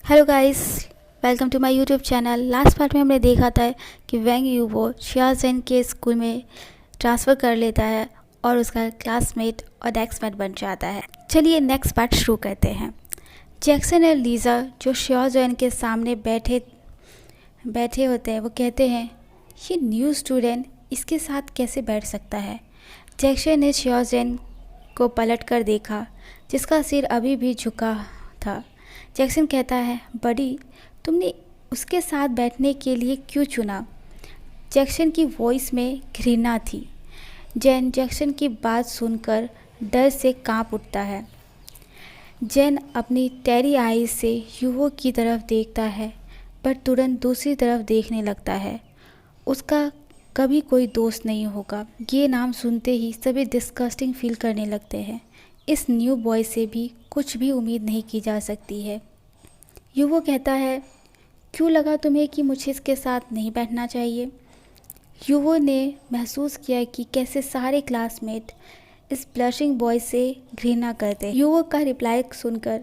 Hello guys, welcome to my YouTube channel. Last part में हमने देखा था कि वेंग यूवो शियाजेन के स्कूल में ट्रांसफ़र कर लेता है और उसका क्लासमेट और डेस्कमेट बन जाता है। चलिए नेक्स्ट पार्ट शुरू करते हैं। जैक्सन और लीज़ा जो शियाजेन के सामने बैठे होते हैं, वो कहते हैं ये न्यू स्टूडेंट इसके साथ कैसे बैठ सकता है। जैक्सन ने शियाजेन को पलट कर देखा, जिसका सिर अभी भी झुका था। जैक्सन कहता है, बडी, तुमने उसके साथ बैठने के लिए क्यों चुना? जैक्सन की वॉइस में घृणा थी। जैन जैक्सन की बात सुनकर डर से कांप उठता है। जैन अपनी टेरी आईज से युवो की तरफ देखता है, पर तुरंत दूसरी तरफ देखने लगता है। उसका कभी कोई दोस्त नहीं होगा। ये नाम सुनते ही सभी डिस्गस्टिंग फील करने लगते हैं। इस न्यू बॉय से भी कुछ भी उम्मीद नहीं की जा सकती है। युवो कहता है, क्यों लगा तुम्हें कि मुझे इसके साथ नहीं बैठना चाहिए? युवो ने महसूस किया कि कैसे सारे क्लासमेट इस ब्लशिंग बॉय से घृणा करते हैं। युवो का रिप्लाई सुनकर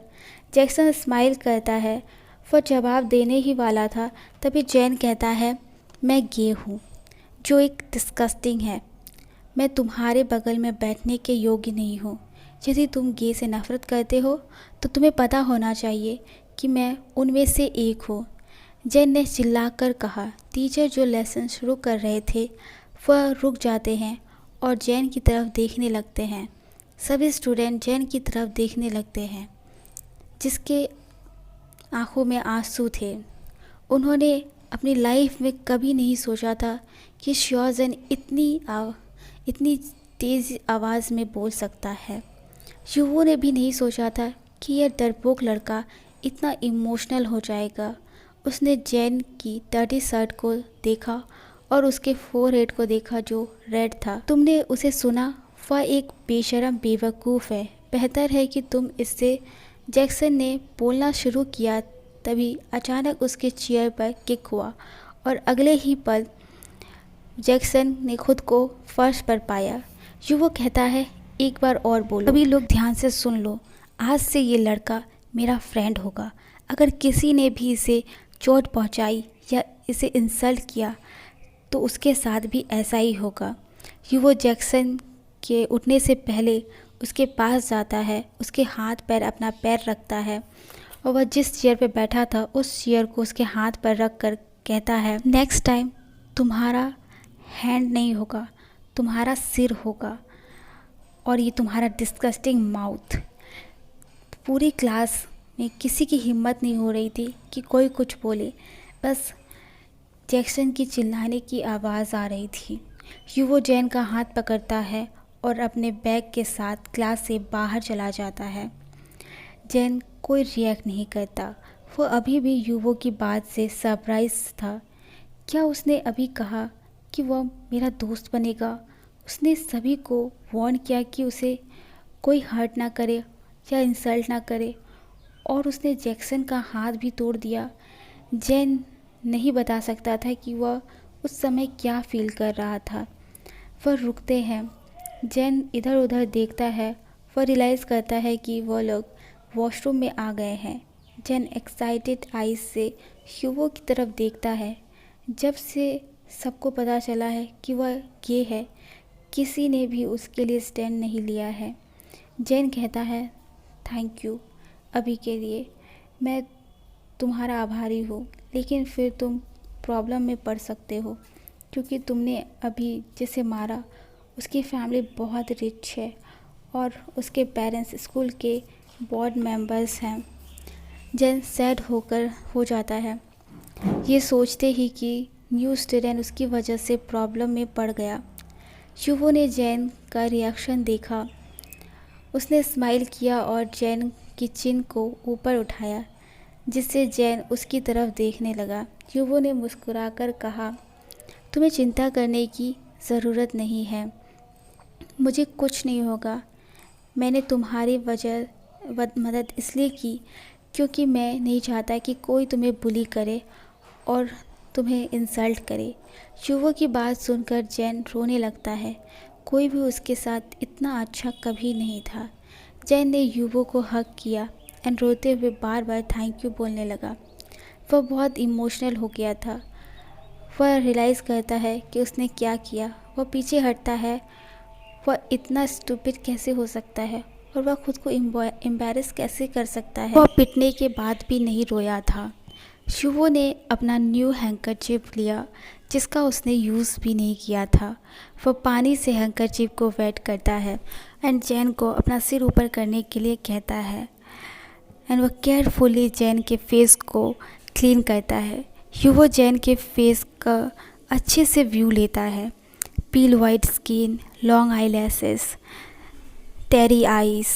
जैक्सन स्माइल करता है। वह जवाब देने ही वाला था, तभी जैन कहता है, मैं गे हूँ, जो एक डिस्गस्टिंग है। मैं तुम्हारे बगल में बैठने के योग्य नहीं हूँ। यदि तुम गे से नफरत करते हो तो तुम्हें पता होना चाहिए कि मैं उनमें से एक हूँ। जैन ने चिल्लाकर कहा। टीचर जो लेसन शुरू कर रहे थे वह रुक जाते हैं और जैन की तरफ देखने लगते हैं। सभी स्टूडेंट जैन की तरफ देखने लगते हैं, जिसके आंखों में आंसू थे। उन्होंने अपनी लाइफ में कभी नहीं सोचा था कि शियाजेन इतनी तेज़ आवाज़ में बोल सकता है। युवो ने भी नहीं सोचा था कि यह डरपोक लड़का इतना इमोशनल हो जाएगा। उसने जैन की डर्टी शर्ट को देखा और उसके फोरहेड को देखा जो रेड था। तुमने उसे सुना? वह एक बेशरम बेवकूफ़ है। बेहतर है कि तुम इससे। जैक्सन ने बोलना शुरू किया, तभी अचानक उसके चेयर पर किक हुआ और अगले ही पल जैक्सन ने खुद को फर्श पर पाया। युवो कहता है, एक बार और बोलो। सभी लोग ध्यान से सुन लो। आज से ये लड़का मेरा फ्रेंड होगा। अगर किसी ने भी इसे चोट पहुंचाई या इसे इंसल्ट किया तो उसके साथ भी ऐसा ही होगा। युवो जैक्सन के उठने से पहले उसके पास जाता है, उसके हाथ पर अपना पैर रखता है और वह जिस चेयर पर बैठा था उस चेयर को उसके हाथ पर रख कर कहता है, नेक्स्ट टाइम तुम्हारा हैंड नहीं होगा, तुम्हारा सिर होगा और ये तुम्हारा डिस्गस्टिंग माउथ। पूरी क्लास में किसी की हिम्मत नहीं हो रही थी कि कोई कुछ बोले, बस जैक्सन की चिल्लाने की आवाज़ आ रही थी। युवो जैन का हाथ पकड़ता है और अपने बैग के साथ क्लास से बाहर चला जाता है। जैन कोई रिएक्ट नहीं करता। वो अभी भी युवो की बात से सरप्राइज था। क्या उसने अभी कहा कि वह मेरा दोस्त बनेगा? उसने सभी को वार्न किया कि उसे कोई हर्ट ना करे या इंसल्ट ना करे, और उसने जैक्सन का हाथ भी तोड़ दिया। जैन नहीं बता सकता था कि वह उस समय क्या फील कर रहा था। वह रुकते हैं। जैन इधर उधर देखता है। वह रियलाइज़ करता है कि वह लोग वॉशरूम में आ गए हैं। जैन एक्साइटेड आइज से युवो की तरफ देखता है। जब से सबको पता चला है कि वह गे है, किसी ने भी उसके लिए स्टैंड नहीं लिया है। जैन कहता है, थैंक यू अभी के लिए, मैं तुम्हारा आभारी हूँ, लेकिन फिर तुम प्रॉब्लम में पड़ सकते हो क्योंकि तुमने अभी जिसे मारा उसकी फैमिली बहुत रिच है और उसके पेरेंट्स स्कूल के बोर्ड मेंबर्स हैं। जैन सैड हो जाता है, ये सोचते ही कि न्यू स्टूडेंट उसकी वजह से प्रॉब्लम में पड़ गया। युवो ने जैन का रिएक्शन देखा। उसने स्माइल किया और जैन की चिन को ऊपर उठाया, जिससे जैन उसकी तरफ देखने लगा। युवो ने मुस्कुराकर कहा, तुम्हें चिंता करने की ज़रूरत नहीं है, मुझे कुछ नहीं होगा। मैंने तुम्हारी मदद इसलिए की क्योंकि मैं नहीं चाहता कि कोई तुम्हें बुली करे और तुम्हें इंसल्ट करे। युवो की बात सुनकर जैन रोने लगता है। कोई भी उसके साथ इतना अच्छा कभी नहीं था। जैन ने युवो को हग किया। एंड रोते हुए बार बार थैंक यू बोलने लगा। वह बहुत इमोशनल हो गया था। वह रियलाइज़ करता है कि उसने क्या किया। वह पीछे हटता है। वह इतना स्टूपिड कैसे हो सकता है और वह खुद को एम्बैरेस कैसे कर सकता है। वह पिटने के बाद भी नहीं रोया था। शुभो ने अपना न्यू हैंकरचिप लिया जिसका उसने यूज़ भी नहीं किया था। वह पानी से हैंकरचिप को वेट करता है एंड जैन को अपना सिर ऊपर करने के लिए कहता है एंड वह केयरफुली जैन के फेस को क्लीन करता है। शुभो जैन के फेस का अच्छे से व्यू लेता है। Pale white skin, long eyelashes, teary eyes,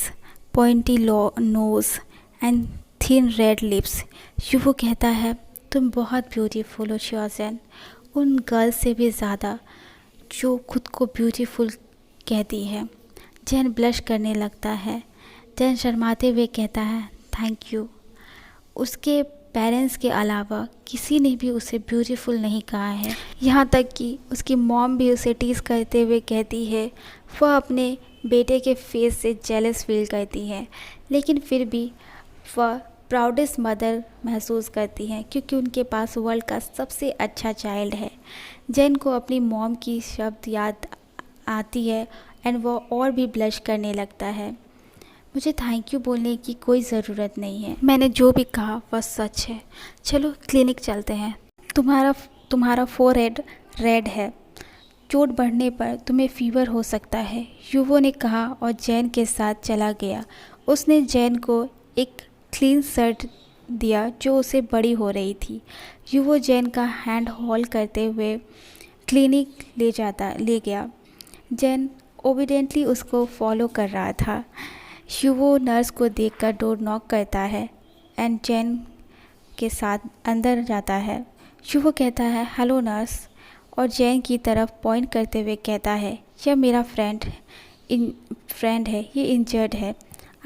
pointy nose and thin red lips. Shubho कहता है तुम बहुत ब्यूटीफुल हो श्योजन, उन गर्ल्स से भी ज़्यादा जो खुद को ब्यूटीफुल कहती है। जैन ब्लश करने लगता है। जैन शर्माते हुए कहता है थैंक यू। उसके पेरेंट्स के अलावा किसी ने भी उसे ब्यूटीफुल नहीं कहा है। यहाँ तक कि उसकी मॉम भी उसे टीज़ करते हुए कहती है। वह अपने बेटे के फेस से जेलस फील करती है, लेकिन फिर भी वह प्राउडेस्ट मदर महसूस करती हैं क्योंकि उनके पास वर्ल्ड का सबसे अच्छा चाइल्ड है। जैन को अपनी मॉम की शब्द याद आती है एंड वह और भी ब्लश करने लगता है। मुझे थैंक यू बोलने की कोई ज़रूरत नहीं है, मैंने जो भी कहा वह सच है। चलो क्लिनिक चलते हैं। तुम्हारा फोरहेड रेड है, चोट बढ़ने पर तुम्हें फीवर हो सकता है, युवो ने कहा और जैन के साथ चला गया। उसने जैन को एक क्लीन शर्ट दिया जो उसे बड़ी हो रही थी। युवो जैन का हैंड होल्ड करते हुए क्लिनिक ले गया। जैन ओबिडेंटली उसको फॉलो कर रहा था। युवो नर्स को देखकर डोर नॉक करता है एंड जैन के साथ अंदर जाता है। युवो कहता है हेलो नर्स और जैन की तरफ पॉइंट करते हुए कहता है यह मेरा फ्रेंड है, ये इंजर्ड है,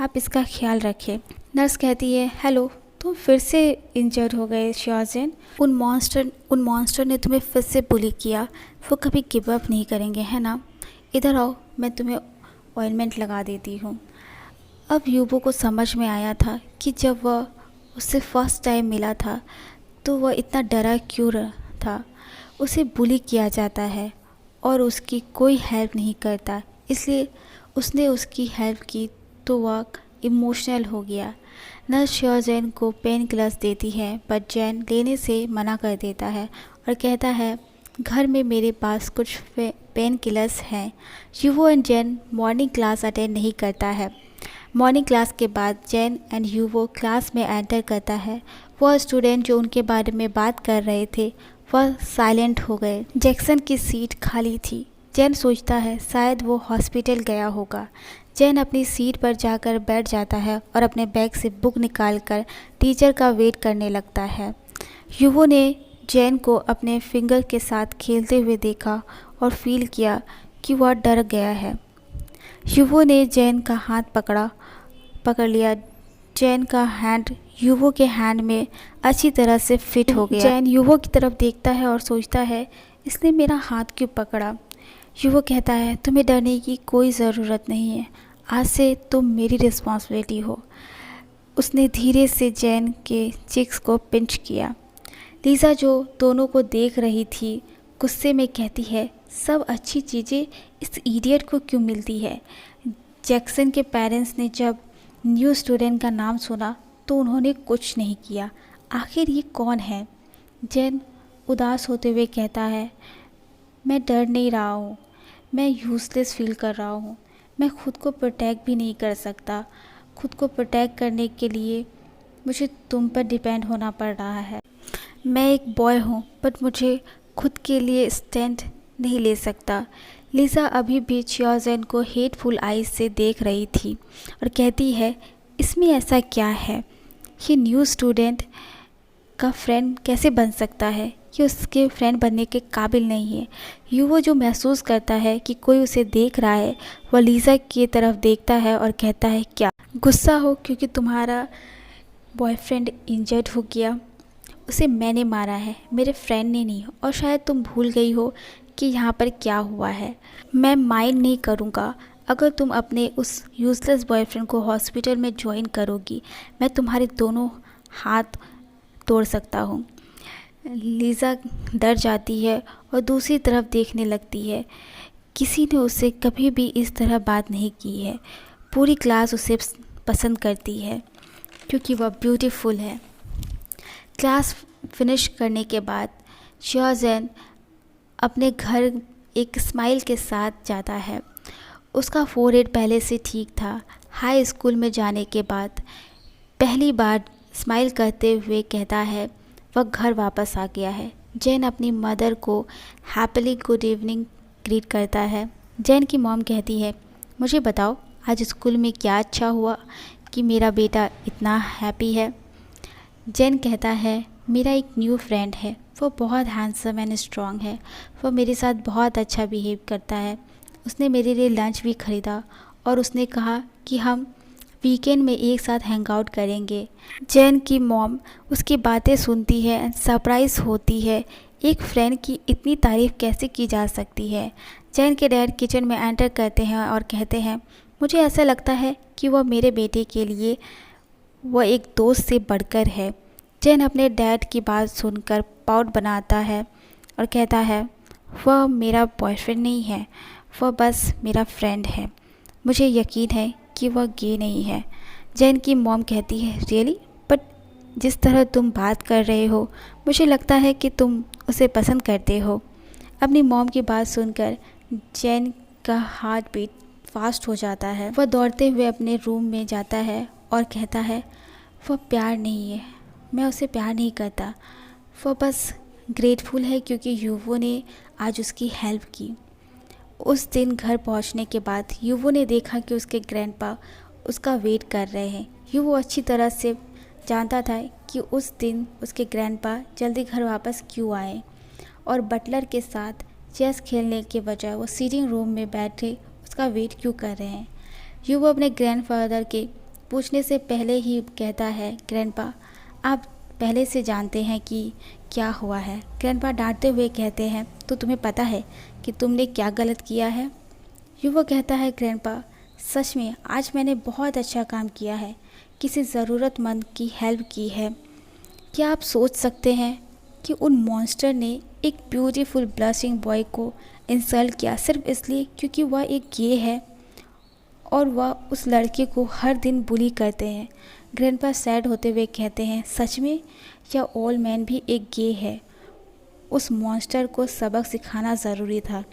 आप इसका ख्याल रखें। नर्स कहती है हेलो, तुम फिर से इंजर्ड हो गए श्योजन। उन मॉन्स्टर ने तुम्हें फिर से बुली किया, वो कभी गिव अप नहीं करेंगे, है ना? इधर आओ, मैं तुम्हें ऑइंटमेंट लगा देती हूँ। अब युवो को समझ में आया था कि जब वह उससे फर्स्ट टाइम मिला था तो वह इतना डरा क्यों था। उसे बुली किया जाता है और उसकी कोई हेल्प नहीं करता, इसलिए उसने उसकी हेल्प की तो वह इमोशनल हो गया। नर्स श्योजन को पेन किलर्स देती है पर जैन लेने से मना कर देता है और कहता है घर में मेरे पास कुछ पेन किलर्स हैं। Yuvo and Jain morning class attend नहीं करता है। मॉर्निंग क्लास के बाद जैन एंड युवो क्लास में एंटर करता है। वह स्टूडेंट जो उनके बारे में बात कर रहे थे वह साइलेंट हो गए। जैक्सन की सीट खाली थी। जैन सोचता है शायद वो हॉस्पिटल गया होगा। जैन अपनी सीट पर जाकर बैठ जाता है और अपने बैग से बुक निकालकर टीचर का वेट करने लगता है। युवो ने जैन को अपने फिंगर के साथ खेलते हुए देखा और फील किया कि वह डर गया है। युवो ने जैन का हाथ पकड़ लिया। जैन का हैंड युवो के हैंड में अच्छी तरह से फिट हो गया। जैन युवो की तरफ देखता है और सोचता है इसने मेरा हाथ क्यों पकड़ा। युवो कहता है तुम्हें डरने की कोई ज़रूरत नहीं है, आज से तुम मेरी रिस्पॉन्सिबिलिटी हो। उसने धीरे से जैन के चिक्स को पिंच किया। लीज़ा जो दोनों को देख रही थी गुस्से में कहती है सब अच्छी चीज़ें इस इडियट को क्यों मिलती है। जैक्सन के पेरेंट्स ने जब न्यू स्टूडेंट का नाम सुना तो उन्होंने कुछ नहीं किया, आखिर ये कौन है। जैन उदास होते हुए कहता है मैं डर नहीं रहा हूँ, मैं यूज़लेस फील कर रहा हूँ, मैं खुद को प्रोटेक्ट भी नहीं कर सकता। खुद को प्रोटेक्ट करने के लिए मुझे तुम पर डिपेंड होना पड़ रहा है। मैं एक बॉय हूँ बट मुझे खुद के लिए स्टैंड नहीं ले सकता। लीज़ा अभी भी श्योजन को हेटफुल आइज से देख रही थी और कहती है इसमें ऐसा क्या है, ये न्यू स्टूडेंट का फ्रेंड कैसे बन सकता है, ये उसके फ्रेंड बनने के काबिल नहीं है। युवो जो महसूस करता है कि कोई उसे देख रहा है वह लीज़ा की तरफ देखता है और कहता है क्या गुस्सा हो क्योंकि तुम्हारा बॉयफ्रेंड इंजर्ड हो गया, उसे मैंने मारा है, मेरे फ्रेंड ने नहीं। और शायद तुम भूल गई हो कि यहाँ पर क्या हुआ है। मैं माइंड नहीं करूँगा अगर तुम अपने उस यूज़लेस बॉयफ्रेंड को हॉस्पिटल में ज्वाइन करोगी, मैं तुम्हारे दोनों हाथ तोड़ सकता हूँ। लीज़ा डर जाती है और दूसरी तरफ देखने लगती है। किसी ने उससे कभी भी इस तरह बात नहीं की है। पूरी क्लास उसे पसंद करती है क्योंकि वह ब्यूटीफुल है। क्लास फिनिश करने के बाद शियाज़ेन अपने घर एक स्माइल के साथ जाता है। उसका फोरहेड पहले से ठीक था। हाई स्कूल में जाने के बाद पहली बार स्माइल करते हुए कहता है वह घर वापस आ गया है। जैन अपनी मदर को हैप्पीली गुड इवनिंग ग्रीट करता है। जैन की मॉम कहती है, मुझे बताओ आज स्कूल में क्या अच्छा हुआ कि मेरा बेटा इतना हैप्पी है। जैन कहता है, मेरा एक न्यू फ्रेंड है, वो बहुत हैंडसम एंड स्ट्रॉन्ग है। वो मेरे साथ बहुत अच्छा बिहेव करता है। उसने मेरे लिए लंच भी ख़रीदा और उसने कहा कि हम वीकेंड में एक साथ हैंग आउट करेंगे। जैन की मॉम उसकी बातें सुनती है एंड सरप्राइज़ होती है। एक फ्रेंड की इतनी तारीफ़ कैसे की जा सकती है। जैन के डैड किचन में एंटर करते हैं और कहते हैं, मुझे ऐसा लगता है कि वह मेरे बेटे के लिए वह एक दोस्त से बढ़कर है। जैन अपने डैड की बात सुनकर पाउट बनाता है और कहता है, वह मेरा बॉयफ्रेंड नहीं है, वह बस मेरा फ्रेंड है। मुझे यकीन है कि वह गे नहीं है। जैन की मॉम कहती है, रियली? बट जिस तरह तुम बात कर रहे हो मुझे लगता है कि तुम उसे पसंद करते हो। अपनी मॉम की बात सुनकर जैन का हार्ट बीट फास्ट हो जाता है। वह दौड़ते हुए अपने रूम में जाता है और कहता है, वह प्यार नहीं है, मैं उसे प्यार नहीं करता। वह बस ग्रेटफुल है क्योंकि युवो ने आज उसकी हेल्प की। उस दिन घर पहुंचने के बाद युवो ने देखा कि उसके ग्रैंडपा उसका वेट कर रहे हैं। युवो अच्छी तरह से जानता था कि उस दिन उसके ग्रैंडपा जल्दी घर वापस क्यों आए और बटलर के साथ चेस खेलने के बजाय वो सीटिंग रूम में बैठे उसका वेट क्यों कर रहे हैं। युवो अपने ग्रैंडफादर के पूछने से पहले ही कहता है, ग्रैंडपा आप पहले से जानते हैं कि क्या हुआ है। ग्रैंडपा डांटते हुए कहते हैं, तो तुम्हें पता है कि तुमने क्या गलत किया है। युवो कहता है, ग्रैंडपा सच में आज मैंने बहुत अच्छा काम किया है, किसी ज़रूरतमंद की हेल्प की है। क्या आप सोच सकते हैं कि उन मॉन्स्टर ने एक ब्यूटीफुल ब्लशिंग बॉय को इंसल्ट किया सिर्फ इसलिए क्योंकि वह एक गे है और वह उस लड़के को हर दिन बुली करते हैं। ग्रैंडपा सैड होते हुए कहते हैं, सच में यह ओल्ड मैन भी एक गे है। उस मॉन्स्टर को सबक सिखाना ज़रूरी था।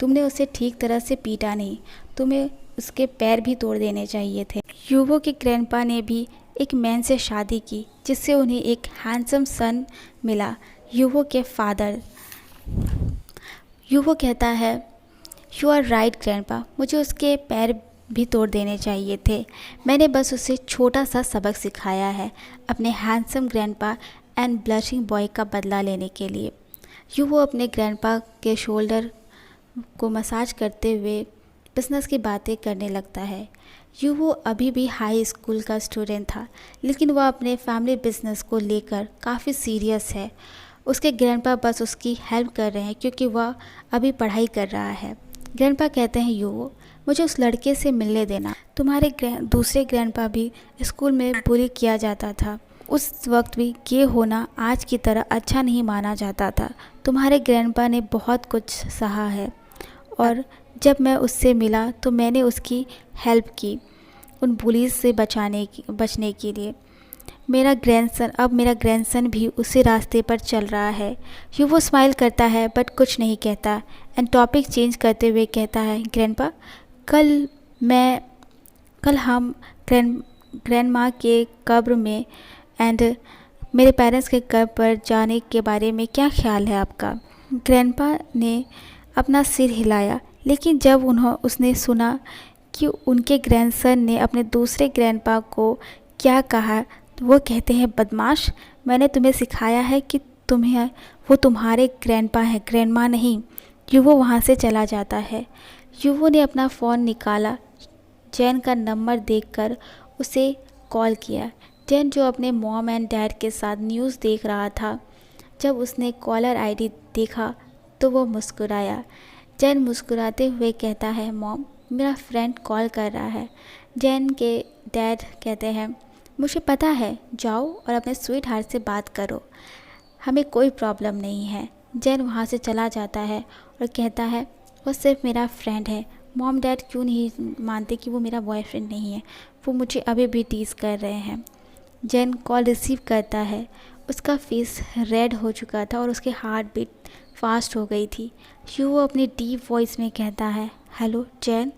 तुमने उसे ठीक तरह से पीटा नहीं, तुम्हें उसके पैर भी तोड़ देने चाहिए थे। युवो के ग्रैंडपा ने भी एक मैन से शादी की जिससे उन्हें एक हैंडसम सन मिला, युवो के फादर। युवो कहता है, यू आर राइट ग्रैंडपा, मुझे उसके पैर भी तोड़ देने चाहिए थे। मैंने बस उसे छोटा सा सबक सिखाया है अपने handsome grandpa and blushing boy का बदला लेने के लिए। युवो अपने ग्रैंडपा के शोल्डर को मसाज करते हुए बिजनेस की बातें करने लगता है। युवो अभी भी हाई स्कूल का स्टूडेंट था, लेकिन वह अपने फैमिली बिजनेस को लेकर काफ़ी सीरियस है। उसके ग्रैंडपा बस उसकी हेल्प कर रहे हैं क्योंकि वह अभी पढ़ाई कर रहा है। ग्रैंडपा कहते हैं, युवो मुझे उस लड़के से मिलने देना। तुम्हारे दूसरे ग्रैंडपा भी स्कूल में बुली किया जाता था। उस वक्त भी गे होना आज की तरह अच्छा नहीं माना जाता था। तुम्हारे ग्रैंडपा ने बहुत कुछ सहा है और जब मैं उससे मिला तो मैंने उसकी हेल्प की उन बुलीज से बचने के लिए। मेरा ग्रैंडसन भी उसी रास्ते पर चल रहा है। युवो स्माइल करता है बट कुछ नहीं कहता एंड टॉपिक चेंज करते हुए कहता है, ग्रैंडपा कल हम ग्रैंड माँ के कब्र में एंड मेरे पेरेंट्स के कब्र पर जाने के बारे में क्या ख्याल है आपका। ग्रैंडपा ने अपना सिर हिलाया, लेकिन जब उसने सुना कि उनके ग्रैंडसन ने अपने दूसरे ग्रैंडपा को क्या कहा तो वो कहते हैं, बदमाश, मैंने तुम्हें सिखाया है कि वो तुम्हारे ग्रैंडपा है, ग्रैंडमा नहीं। युवो वहाँ से चला जाता है। युवो ने अपना फ़ोन निकाला, जैन का नंबर देखकर उसे कॉल किया। जैन जो अपने मॉम एंड डैड के साथ न्यूज़ देख रहा था, जब उसने कॉलर आईडी देखा तो वो मुस्कुराया। जैन मुस्कुराते हुए कहता है, मॉम मेरा फ्रेंड कॉल कर रहा है। जैन के डैड कहते हैं मुझे पता है, जाओ और अपने स्वीट हार्ट से बात करो, हमें कोई प्रॉब्लम नहीं है। जैन वहाँ से चला जाता है और कहता है वो सिर्फ मेरा फ्रेंड है, मॉम डैड क्यों नहीं मानते कि वो मेरा बॉयफ्रेंड नहीं है, वो मुझे अभी भी टीज़ कर रहे हैं। जैन कॉल रिसीव करता है, उसका फेस रेड हो चुका था और उसके हार्ट बीट फास्ट हो गई थी। वो अपनी डीप वॉइस में कहता है हेलो जैन,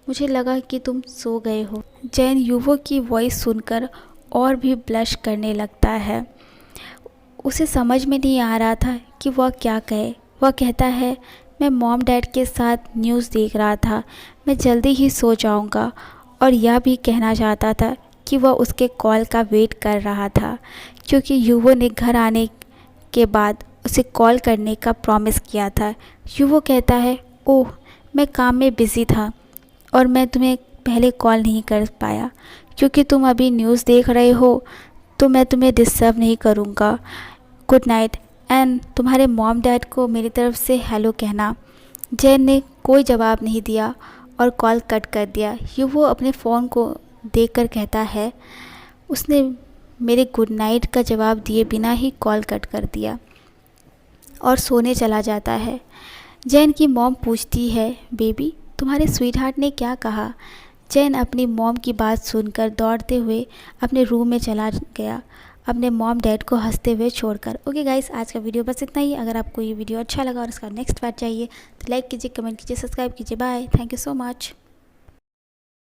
मुझे लगा कि तुम सो गए हो। जैन युवो की वॉइस सुनकर और भी ब्लश करने लगता है। उसे समझ में नहीं आ रहा था कि वह क्या कहे। वह कहता है मैं मॉम डैड के साथ न्यूज़ देख रहा था, मैं जल्दी ही सो जाऊंगा। और यह भी कहना चाहता था कि वह उसके कॉल का वेट कर रहा था, क्योंकि युवो ने घर आने के बाद उसे कॉल करने का प्रॉमिस किया था। युवो कहता है ओह, मैं काम में बिज़ी था और मैं तुम्हें पहले कॉल नहीं कर पाया, क्योंकि तुम अभी न्यूज़ देख रहे हो तो मैं तुम्हें डिस्टर्ब नहीं करूँगा। गुड नाइट, एंड तुम्हारे मॉम डैड को मेरी तरफ से हेलो कहना। जैन ने कोई जवाब नहीं दिया और कॉल कट कर दिया। युवो अपने फ़ोन को देखकर कहता है उसने मेरे गुड नाइट का जवाब दिए बिना ही कॉल कट कर दिया और सोने चला जाता है। जैन की मॉम पूछती है बेबी, तुम्हारे स्वीटहार्ट ने क्या कहा? जैन अपनी मॉम की बात सुनकर दौड़ते हुए अपने रूम में चला गया, अपने मॉम डैड को हंसते हुए छोड़कर। ओके गाइस, आज का वीडियो बस इतना ही। अगर आपको ये वीडियो अच्छा लगा और इसका नेक्स्ट पार्ट चाहिए तो लाइक कीजिए, कमेंट कीजिए, सब्सक्राइब कीजिए। Bye, thank you so much.